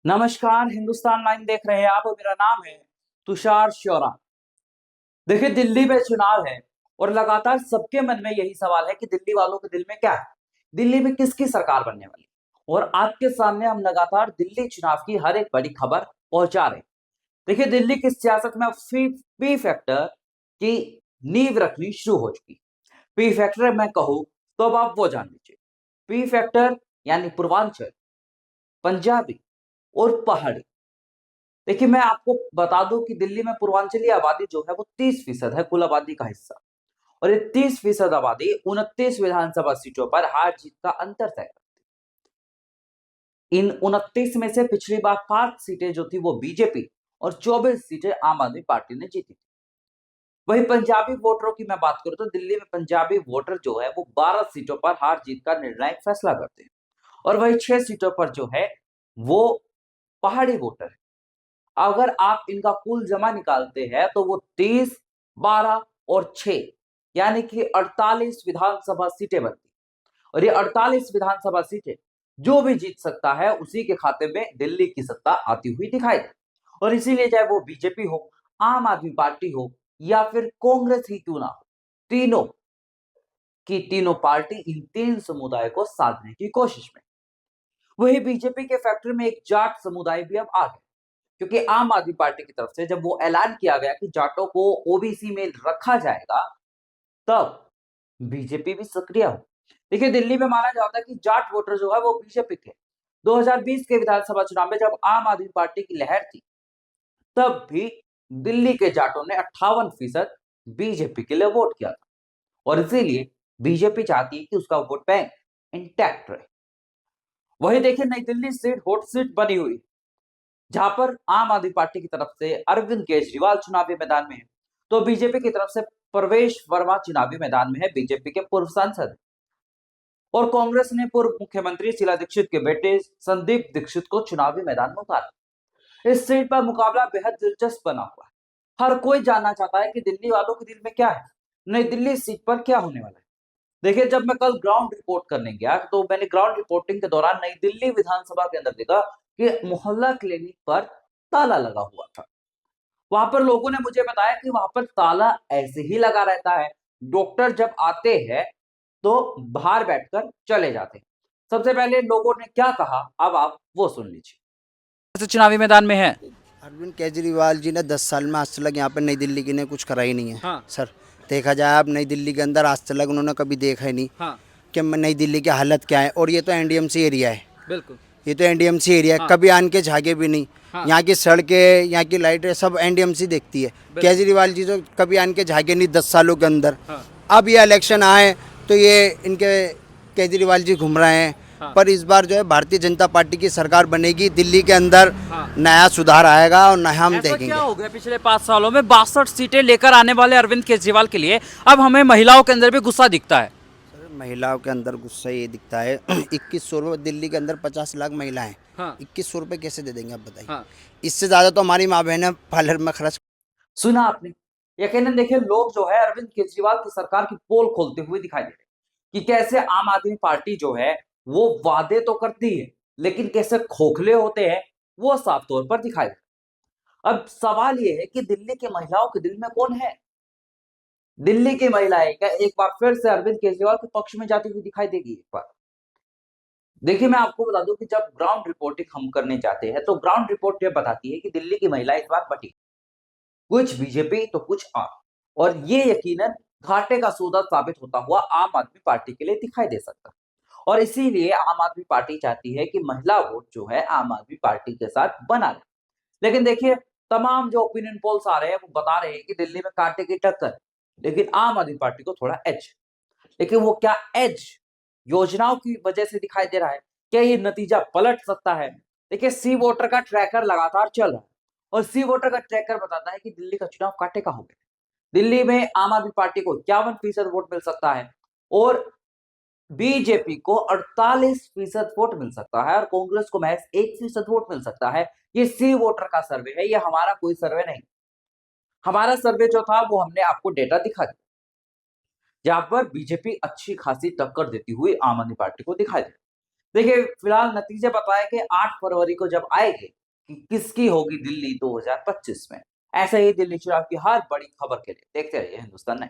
नमस्कार, हिंदुस्तान लाइन देख रहे हैं आप और मेरा नाम है तुषार श्योरा। देखिए, दिल्ली में चुनाव है और लगातार सबके मन में यही सवाल है कि दिल्ली वालों के दिल में क्या है, दिल्ली में किसकी सरकार बनने वाली है। और आपके सामने हम लगातार दिल्ली चुनाव की हर एक बड़ी खबर पहुंचा रहे हैं। देखिए, दिल्ली की सियासत में अब पी फैक्टर की नींव रखनी शुरू हो चुकी है। पी फैक्टर मैं कहूं तो अब आप वो जान लीजिए। पी फैक्टर यानी पूर्वांचल, पंजाबी और पहाड़ी। देखिए, मैं आपको बता दूं कि दिल्ली में पूर्वांचली आबादी जो है वो 30% है कुल आबादी का हिस्सा। और ये 30% आबादी 29 विधानसभा सीटों पर हार जीत का अंतर तय करती है। इन 29 में से पिछली बार 5 सीटें जो थी वो बीजेपी और 24 सीटें आम आदमी पार्टी ने जीती थी। वही पंजाबी वोटरों की मैं बात करूं तो दिल्ली में पंजाबी वोटर जो है वो 12 सीटों पर हार जीत का निर्णायक फैसला करते हैं। और वही 6 सीटों पर जो है वो पहाड़ी वोटर है। अगर आप इनका कुल जमा निकालते हैं तो वो 30, 12 और 6 यानी कि 48 विधानसभा सीटें बनती। और ये 48 विधानसभा सीटें जो भी जीत सकता है उसी के खाते में दिल्ली की सत्ता आती हुई दिखाई दे। और इसीलिए चाहे वो बीजेपी हो, आम आदमी पार्टी हो या फिर कांग्रेस ही क्यों ना हो, तीनों की तीनों पार्टी इन तीन समुदाय को साधने की कोशिश में। वही बीजेपी के फैक्टर में एक जाट समुदाय भी अब आ गया, क्योंकि आम आदमी पार्टी की तरफ से जब वो ऐलान किया गया कि जाटों को ओबीसी में रखा जाएगा, तब बीजेपी भी सक्रिय हो। देखिए, दिल्ली में माना जाता है कि जाट वोटर जो है वो बीजेपी के 2020 के विधानसभा चुनाव में जब आम आदमी पार्टी की लहर थी, तब भी दिल्ली के जाटों ने 58% बीजेपी के लिए वोट किया था। और इसीलिए बीजेपी चाहती है कि उसका वोट बैंक इंटैक्ट रहे। वही देखिए, नई दिल्ली सीट हॉट सीट बनी हुई, जहां पर आम आदमी पार्टी की तरफ से अरविंद केजरीवाल चुनावी मैदान में है, तो बीजेपी की तरफ से प्रवेश वर्मा चुनावी मैदान में है, बीजेपी के पूर्व सांसद। और कांग्रेस ने पूर्व मुख्यमंत्री शीला दीक्षित के बेटे संदीप दीक्षित को चुनावी मैदान में उतारा। इस सीट पर मुकाबला बेहद दिलचस्प बना हुआ है। हर कोई जानना चाहता है कि दिल्ली वालों के दिल में क्या है, नई दिल्ली सीट पर क्या होने वाला है। देखिए, जब मैं कल ग्राउंड रिपोर्ट करने गया तो मैंने ग्राउंड रिपोर्टिंग के दौरान नई दिल्ली विधानसभा के अंदर देखा कि मोहल्ला क्लिनिक पर ताला लगा हुआ था। वहां पर लोगों ने मुझे बताया कि वहां पर ताला ऐसे ही लगा रहता है, डॉक्टर जब आते हैं तो बाहर बैठकर चले जाते हैं। सबसे पहले लोगों ने क्या कहा, अब आप वो सुन लीजिए। चुनावी मैदान में है। अरविंद केजरीवाल जी ने 10 साल में आज तक यहाँ पे नई दिल्ली की ने कुछ करा ही नहीं है। हाँ। सर, देखा जाए आप नई दिल्ली के अंदर आज तक उन्होंने कभी देखा ही नहीं हाँ। कि नई दिल्ली की हालत क्या है। और ये तो एनडीएमसी एरिया है, बिल्कुल। ये तो एनडीएमसी एरिया है। हाँ। कभी आन के झागे भी नहीं। हाँ। यहाँ की सड़कें, यहाँ की लाइटें सब एनडीएमसी देखती है। केजरीवाल जी तो कभी आन के झागे नहीं 10 सालों के अंदर। हाँ। अब ये इलेक्शन आए तो ये इनके केजरीवाल जी घूम रहे हैं। हाँ। पर इस बार जो है भारतीय जनता पार्टी की सरकार बनेगी, दिल्ली के अंदर हाँ। नया सुधार आएगा और नया हम ऐसा देखेंगे। क्या हो गया पिछले 5 सालों में 62 सीटें लेकर आने वाले अरविंद केजरीवाल के लिए अब हमें महिलाओं के अंदर भी गुस्सा दिखता है। सर, महिलाओं के अंदर गुस्सा ये दिखता है 2100 रुपये दिल्ली के अंदर 50 लाख महिलाएं। हाँ। 2100 रुपये कैसे दे देंगे आप बताइए। हाँ। इससे ज़्यादा तो हमारी माँ बहनें पार्लर में खर्च। सुना आपने। यकीनन देखिए, लोग जो है अरविंद केजरीवाल की सरकार की पोल खोलते हुए दिखाई दे रहे हैं कि कैसे आम आदमी पार्टी जो है वो वादे तो करती है, लेकिन कैसे खोखले होते हैं वो साफ तौर पर दिखाई दे रहा है। अब सवाल ये है कि दिल्ली की महिलाओं के दिल में कौन है। दिल्ली की महिलाएं क्या एक बार फिर से अरविंद केजरीवाल के पक्ष में जाती हुई दिखाई देगी एक बार। देखिए, मैं आपको बता दूं कि जब ग्राउंड रिपोर्टिंग हम करने जाते हैं तो ग्राउंड रिपोर्ट ये बताती है कि दिल्ली की महिलाएं इस बार बटी, कुछ बीजेपी तो कुछ आम। और ये यकीनन घाटे का सौदा साबित होता हुआ आम आदमी पार्टी के लिए दिखाई दे सकता है। और इसीलिए आम आदमी पार्टी चाहती है कि महिला वोट जो है आम आदमी पार्टी के साथ बना रहे। लेकिन देखिए, तमाम जो ओपिनियन पोल्स आ रहे हैं वो बता रहे हैं कि दिल्ली में कांटे की टक्कर, लेकिन आम आदमी पार्टी को थोड़ा एज। लेकिन वो क्या एज योजनाओं की वजह से दिखाई दे रहा है, क्या ये नतीजा पलट सकता है। देखिए, सी वोटर का ट्रैकर लगातार चल रहा है और सी वोटर का ट्रैकर बताता है कि दिल्ली का चुनाव कांटे का हो गया। दिल्ली में आम आदमी पार्टी को 51% वोट मिल सकता है और बीजेपी को 48% वोट मिल सकता है और कांग्रेस को महज 1% वोट मिल सकता है। ये सी वोटर का सर्वे है, ये हमारा कोई सर्वे नहीं। हमारा सर्वे जो था वो हमने आपको डेटा दिखा दिया, जहां पर बीजेपी अच्छी खासी टक्कर देती हुई आम आदमी पार्टी को दिखाई दे। देखिए फिलहाल नतीजे बताए कि 8 फरवरी को जब आएंगे कि किसकी होगी दिल्ली 2025 में। ऐसे ही दिल्ली चुनाव की हर बड़ी खबर के लिए देखते रहिए हिंदुस्तान ने।